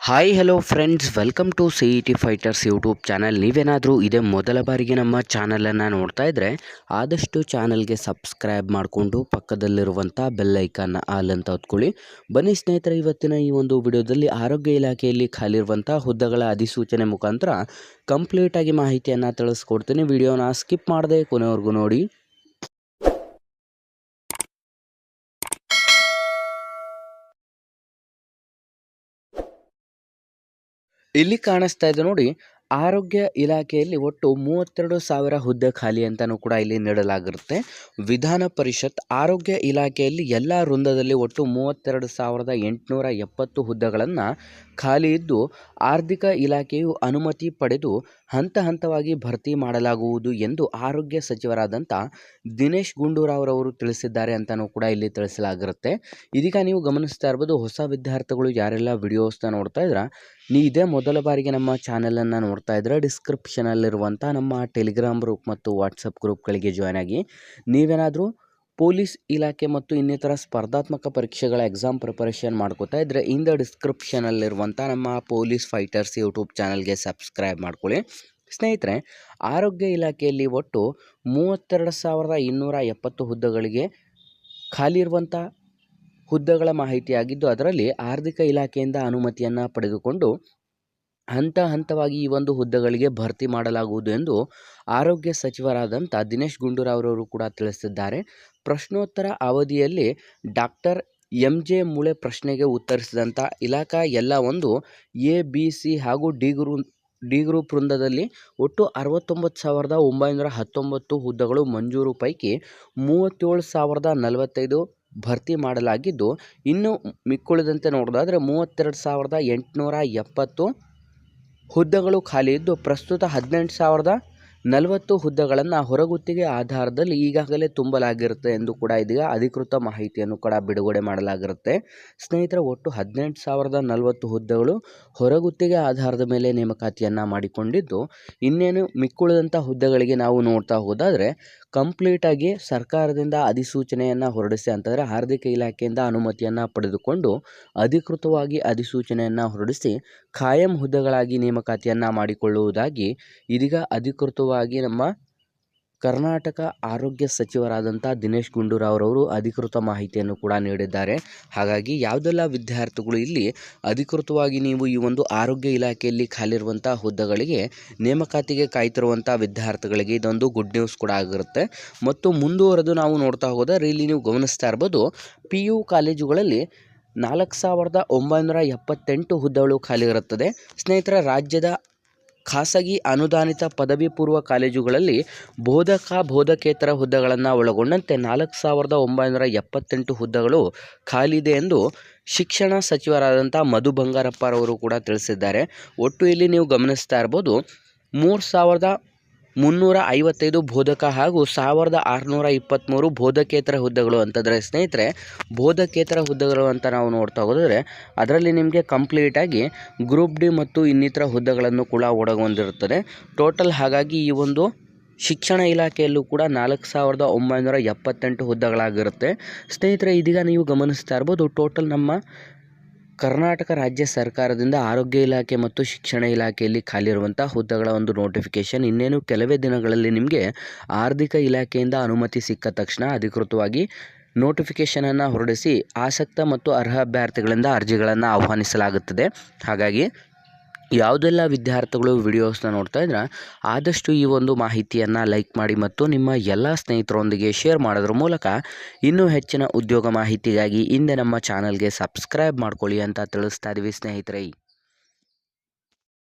Hi hello friends, welcome to C E T fighters YouTube channel. ನೀವೇನಾದರೂ ಇದೇ ಮೊದಲ ಬಾರಿಗೆ ನಮ್ಮ ಚಾನಲನ್ನು ನೋಡ್ತಾ ಇದ್ದರೆ ಆದಷ್ಟು ಚಾನಲ್ಗೆ ಸಬ್ಸ್ಕ್ರೈಬ್ ಮಾಡಿಕೊಂಡು ಪಕ್ಕದಲ್ಲಿರುವಂಥ ಬೆಲ್ ಐಕಾನ್ನ ಆಲ್ ಅಂತ ಹೊತ್ಕೊಳ್ಳಿ. ಬನ್ನಿ ಸ್ನೇಹಿತರೆ, ಇವತ್ತಿನ ಈ ಒಂದು ವಿಡಿಯೋದಲ್ಲಿ ಆರೋಗ್ಯ ಇಲಾಖೆಯಲ್ಲಿ ಖಾಲಿರುವಂಥ ಹುದ್ದೆಗಳ ಅಧಿಸೂಚನೆ ಮುಖಾಂತರ ಕಂಪ್ಲೀಟಾಗಿ ಮಾಹಿತಿಯನ್ನು ತಿಳಿಸ್ಕೊಡ್ತೀನಿ. ವಿಡಿಯೋನ ಸ್ಕಿಪ್ ಮಾಡದೆ ಕೊನೆವರೆಗೂ ನೋಡಿ. ಇಲ್ಲಿ ಕಾಣಿಸ್ತಾ ಇದೆ ನೋಡಿ, ಆರೋಗ್ಯ ಇಲಾಖೆಯಲ್ಲಿ ಒಟ್ಟು 32,000 ಹುದ್ದೆ ಖಾಲಿ ಅಂತಲೂ ಕೂಡ ಇಲ್ಲಿ ನೀಡಲಾಗಿರುತ್ತೆ. ವಿಧಾನ ಪರಿಷತ್ ಆರೋಗ್ಯ ಇಲಾಖೆಯಲ್ಲಿ ಎಲ್ಲ ವೃಂದದಲ್ಲಿ ಒಟ್ಟು 32,870 ಹುದ್ದೆಗಳನ್ನು ಖಾಲಿ ಇದ್ದು, ಆರ್ಥಿಕ ಇಲಾಖೆಯು ಅನುಮತಿ ಪಡೆದು ಹಂತ ಹಂತವಾಗಿ ಭರ್ತಿ ಮಾಡಲಾಗುವುದು ಎಂದು ಆರೋಗ್ಯ ಸಚಿವರಾದಂಥ ದಿನೇಶ್ ಗುಂಡೂರಾವ್ರವರು ತಿಳಿಸಿದ್ದಾರೆ ಅಂತಲೂ ಕೂಡ ಇಲ್ಲಿ ತಿಳಿಸಲಾಗಿರುತ್ತೆ. ಇದೀಗ ನೀವು ಗಮನಿಸ್ತಾ ಇರ್ಬೋದು, ಹೊಸ ವಿದ್ಯಾರ್ಥಿಗಳು ಯಾರೆಲ್ಲ ವಿಡಿಯೋಸ್ನ ನೋಡ್ತಾ ಇದ್ರ, ಇದೇ ಮೊದಲ ಬಾರಿಗೆ ನಮ್ಮ ಚಾನಲನ್ನು ನೋಡ್ತಾ ಇದ್ದರೆ ಡಿಸ್ಕ್ರಿಪ್ಷನಲ್ಲಿರುವಂಥ ನಮ್ಮ ಟೆಲಿಗ್ರಾಮ್ ಗ್ರೂಪ್ ಮತ್ತು ವಾಟ್ಸಪ್ ಗ್ರೂಪ್ಗಳಿಗೆ ಜಾಯ್ನ್ ಆಗಿ. ನೀವೇನಾದರೂ ಪೊಲೀಸ್ ಇಲಾಖೆ ಮತ್ತು ಇನ್ನಿತರ ಸ್ಪರ್ಧಾತ್ಮಕ ಪರೀಕ್ಷೆಗಳ ಎಕ್ಸಾಮ್ ಪ್ರಿಪರೇಷನ್ ಮಾಡ್ಕೋತಾ ಇದ್ದರೆ ಡಿಸ್ಕ್ರಿಪ್ಷನಲ್ಲಿರುವಂಥ ನಮ್ಮ ಪೊಲೀಸ್ ಫೈಟರ್ಸ್ ಯೂಟ್ಯೂಬ್ ಚಾನಲ್ಗೆ ಸಬ್ಸ್ಕ್ರೈಬ್ ಮಾಡ್ಕೊಳ್ಳಿ. ಸ್ನೇಹಿತರೆ, ಆರೋಗ್ಯ ಇಲಾಖೆಯಲ್ಲಿ ಒಟ್ಟು 32,270 ಹುದ್ದೆಗಳಿಗೆ ಖಾಲಿ ಇರುವಂಥ ಹುದ್ದೆಗಳ ಮಾಹಿತಿಯಾಗಿದ್ದು, ಅದರಲ್ಲಿ ಆರ್ಥಿಕ ಇಲಾಖೆಯಿಂದ ಅನುಮತಿಯನ್ನು ಪಡೆದುಕೊಂಡು ಹಂತ ಹಂತವಾಗಿ ಈ ಒಂದು ಹುದ್ದೆಗಳಿಗೆ ಭರ್ತಿ ಮಾಡಲಾಗುವುದು ಎಂದು ಆರೋಗ್ಯ ಸಚಿವರಾದಂಥ ದಿನೇಶ್ ಗುಂಡೂರಾವ್ರವರು ಕೂಡ ತಿಳಿಸಿದ್ದಾರೆ. ಪ್ರಶ್ನೋತ್ತರ ಅವಧಿಯಲ್ಲಿ ಡಾಕ್ಟರ್ MJ ಮೂಳೆ ಪ್ರಶ್ನೆಗೆ ಉತ್ತರಿಸಿದಂಥ ಇಲಾಖಾ ಎಲ್ಲ ಒಂದು ABC ಹಾಗೂ ಡಿ ಗ್ರೂಪ್ ವೃಂದದಲ್ಲಿ ಒಟ್ಟು 69,919 ಹುದ್ದೆಗಳು ಮಂಜೂರು ಪೈಕಿ 37,045 ಭರ್ತಿ ಮಾಡಲಾಗಿದ್ದು, ಇನ್ನು ಮಿಕ್ಕುಳಿದಂತೆ ನೋಡೋದಾದರೆ 32,870 ಹುದ್ದೆಗಳು ಖಾಲಿ ಇದ್ದು, ಪ್ರಸ್ತುತ 18,040 ಹುದ್ದೆಗಳನ್ನು ಹೊರಗುತ್ತಿಗೆ ಆಧಾರದಲ್ಲಿ ಈಗಾಗಲೇ ತುಂಬಲಾಗಿರುತ್ತೆ ಎಂದು ಕೂಡ ಇದೀಗ ಅಧಿಕೃತ ಮಾಹಿತಿಯನ್ನು ಕೂಡ ಬಿಡುಗಡೆ ಮಾಡಲಾಗಿರುತ್ತೆ. ಸ್ನೇಹಿತರೆ, ಒಟ್ಟು 18,040 ಹುದ್ದೆಗಳು ಹೊರಗುತ್ತಿಗೆ ಆಧಾರದ ಮೇಲೆ ನೇಮಕಾತಿಯನ್ನು ಮಾಡಿಕೊಂಡಿದ್ದು, ಇನ್ನೇನು ಮಿಕ್ಕುಳಿದಂಥ ಹುದ್ದೆಗಳಿಗೆ ನಾವು ನೋಡ್ತಾ ಹೋದಾದರೆ ಕಂಪ್ಲೀಟಾಗಿ ಸರ್ಕಾರದಿಂದ ಅಧಿಸೂಚನೆಯನ್ನು ಹೊರಡಿಸಿ, ಅಂತಂದರೆ ಆರ್ಥಿಕ ಇಲಾಖೆಯಿಂದ ಅನುಮತಿಯನ್ನು ಪಡೆದುಕೊಂಡು ಅಧಿಕೃತವಾಗಿ ಅಧಿಸೂಚನೆಯನ್ನು ಹೊರಡಿಸಿ ಖಾಯಂ ಹುದ್ದೆಗಳಾಗಿ ನೇಮಕಾತಿಯನ್ನು ಮಾಡಿಕೊಳ್ಳುವುದಾಗಿ ಇದೀಗ ಅಧಿಕೃತವಾಗಿ ನಮ್ಮ ಕರ್ನಾಟಕ ಆರೋಗ್ಯ ಸಚಿವರಾದಂಥ ದಿನೇಶ್ ಗುಂಡೂರಾವ್ರವರು ಅಧಿಕೃತ ಮಾಹಿತಿಯನ್ನು ಕೂಡ ನೀಡಿದ್ದಾರೆ. ಹಾಗಾಗಿ ಯಾವುದೆಲ್ಲ ವಿದ್ಯಾರ್ಥಿಗಳು ಇಲ್ಲಿ ಅಧಿಕೃತವಾಗಿ ನೀವು ಈ ಒಂದು ಆರೋಗ್ಯ ಇಲಾಖೆಯಲ್ಲಿ ಖಾಲಿರುವಂಥ ಹುದ್ದೆಗಳಿಗೆ ನೇಮಕಾತಿಗೆ ಕಾಯ್ತಿರುವಂಥ ವಿದ್ಯಾರ್ಥಿಗಳಿಗೆ ಇದೊಂದು ಗುಡ್ ನ್ಯೂಸ್ ಕೂಡ ಆಗಿರುತ್ತೆ. ಮತ್ತು ಮುಂದುವರೆದು ನಾವು ನೋಡ್ತಾ ಹೋದರೆ ಇಲ್ಲಿ ನೀವು ಗಮನಿಸ್ತಾ ಇರ್ಬೋದು, PU ಕಾಲೇಜುಗಳಲ್ಲಿ 4,978 ಹುದ್ದೆಗಳು ಖಾಲಿ ಇರುತ್ತದೆ. ಸ್ನೇಹಿತರೆ, ರಾಜ್ಯದ ಖಾಸಗಿ ಅನುದಾನಿತ ಪದವಿ ಪೂರ್ವ ಕಾಲೇಜುಗಳಲ್ಲಿ ಬೋಧಕೇತರ ಹುದ್ದೆಗಳನ್ನು ಒಳಗೊಂಡಂತೆ 4,978 ಹುದ್ದೆಗಳು ಖಾಲಿ ಇದೆ ಎಂದು ಶಿಕ್ಷಣ ಸಚಿವರಾದಂಥ ಮಧು ಬಂಗಾರಪ್ಪರವರು ಕೂಡ ತಿಳಿಸಿದ್ದಾರೆ. ಒಟ್ಟು ಇಲ್ಲಿ ನೀವು ಗಮನಿಸ್ತಾ ಇರ್ಬೋದು, 3,355 ಬೋಧಕ ಹಾಗೂ 1,623 ಬೋಧಕೇತರ ಹುದ್ದೆಗಳು ಅಂತಂದರೆ, ಸ್ನೇಹಿತರೆ, ಬೋಧಕೇತರ ಹುದ್ದೆಗಳು ಅಂತ ನಾವು ನೋಡ್ತಾ ಹೋದರೆ ಅದರಲ್ಲಿ ನಿಮಗೆ ಕಂಪ್ಲೀಟಾಗಿ ಗ್ರೂಪ್ ಡಿ ಮತ್ತು ಇನ್ನಿತರ ಹುದ್ದೆಗಳನ್ನು ಕೂಡ ಒಳಗೊಂಡಿರುತ್ತದೆ ಟೋಟಲ್. ಹಾಗಾಗಿ ಈ ಒಂದು ಶಿಕ್ಷಣ ಇಲಾಖೆಯಲ್ಲೂ ಕೂಡ 4,978 ಹುದ್ದೆಗಳಾಗಿರುತ್ತೆ. ಸ್ನೇಹಿತರೆ, ಇದೀಗ ನೀವು ಗಮನಿಸ್ತಾ ಇರ್ಬೋದು, ಟೋಟಲ್ ನಮ್ಮ ಕರ್ನಾಟಕ ರಾಜ್ಯ ಸರ್ಕಾರದಿಂದ ಆರೋಗ್ಯ ಇಲಾಖೆ ಮತ್ತು ಶಿಕ್ಷಣ ಇಲಾಖೆಯಲ್ಲಿ ಖಾಲಿರುವಂಥ ಹುದ್ದೆಗಳ ಒಂದು ನೋಟಿಫಿಕೇಷನ್ ಇನ್ನೇನು ಕೆಲವೇ ದಿನಗಳಲ್ಲಿ ನಿಮಗೆ ಆರ್ಥಿಕ ಇಲಾಖೆಯಿಂದ ಅನುಮತಿ ಸಿಕ್ಕ ತಕ್ಷಣ ಅಧಿಕೃತವಾಗಿ ನೋಟಿಫಿಕೇಷನನ್ನು ಹೊರಡಿಸಿ ಆಸಕ್ತ ಮತ್ತು ಅರ್ಹ ಅಭ್ಯರ್ಥಿಗಳಿಂದ ಅರ್ಜಿಗಳನ್ನು ಆಹ್ವಾನಿಸಲಾಗುತ್ತದೆ. ಹಾಗಾಗಿ ಯಾವುದೆಲ್ಲ ವಿದ್ಯಾರ್ಥಿಗಳು ವಿಡಿಯೋಸ್ನ ನೋಡ್ತಾ ಇದ್ರೆ ಆದಷ್ಟು ಈ ಒಂದು ಮಾಹಿತಿಯನ್ನು ಲೈಕ್ ಮಾಡಿ ಮತ್ತು ನಿಮ್ಮ ಎಲ್ಲ ಸ್ನೇಹಿತರೊಂದಿಗೆ ಶೇರ್ ಮಾಡೋದ್ರ ಮೂಲಕ ಇನ್ನೂ ಹೆಚ್ಚಿನ ಉದ್ಯೋಗ ಮಾಹಿತಿಗಾಗಿ ಹಿಂದೆ ನಮ್ಮ ಚಾನಲ್ಗೆ ಸಬ್ಸ್ಕ್ರೈಬ್ ಮಾಡ್ಕೊಳ್ಳಿ ಅಂತ ತಿಳಿಸ್ತಾ ಇದ್ದೀವಿ ಸ್ನೇಹಿತರೆ.